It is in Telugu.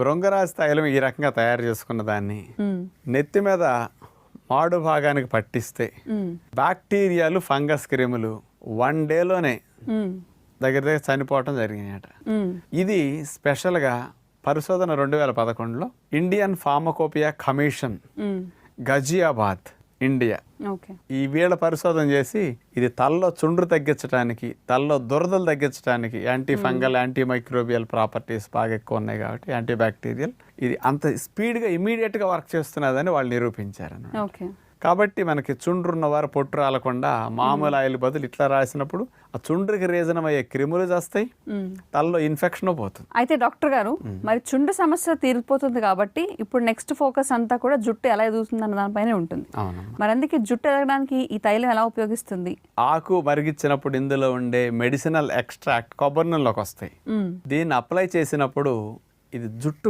భృంగరాజ తైలం ఈ రకంగా తయారు చేసుకున్న దాన్ని నెత్తి మీద మాడు భాగానికి పట్టిస్తే బ్యాక్టీరియాలు ఫంగస్ క్రిములు 1 డేలోనే దగ్గర దగ్గర చనిపోవటం జరిగినాయట. ఇది స్పెషల్గా పరిశోధన 2011లో Indian pharmacopoeia commission Ghaziabad India ఈ వీళ్ళ పరిశోధన చేసి ఇది తలలో చుండ్రు తగ్గించడానికి, తలలో దురదలు తగ్గించడానికి anti fungal anti microbial properties బాగా ఎక్కువ ఉన్నాయి కాబట్టి యాంటీ బ్యాక్టీరియల్ ఇది అంత స్పీడ్గా ఇమీడియట్గా వర్క్ చేస్తున్నదని వాళ్ళు నిరూపించారు. కాబట్టి మనకి చుండ్రు ఉన్నవారు పొట్టు రాలకుండా మామూలు ఆయిల్ బదులు ఇట్లా రాసినప్పుడు ఆ చుండ్రుకి రీజన్ అయ్యే క్రిములు చేస్తాయి, తలలో ఇన్ఫెక్షన్ పోతుంది. అయితే డాక్టర్ గారు మరి చుండ్రు సమస్య తీరిపోతుంది కాబట్టి ఇప్పుడు నెక్స్ట్ ఫోకస్ అంతా కూడా జుట్టు ఎలా ఎదుగుతుంది అన్న దానిపైనే ఉంటుంది. మరి అందుకే జుట్టు ఎదగడానికి ఈ తైలం ఎలా ఉపయోగిస్తుంది? ఆకు మరిగించినప్పుడు ఇందులో ఉండే మెడిసినల్ ఎక్స్ట్రాక్ట్ కొబ్బరి నూనెలోకి వస్తాయి. దీన్ని అప్లై చేసినప్పుడు ఇది జుట్టు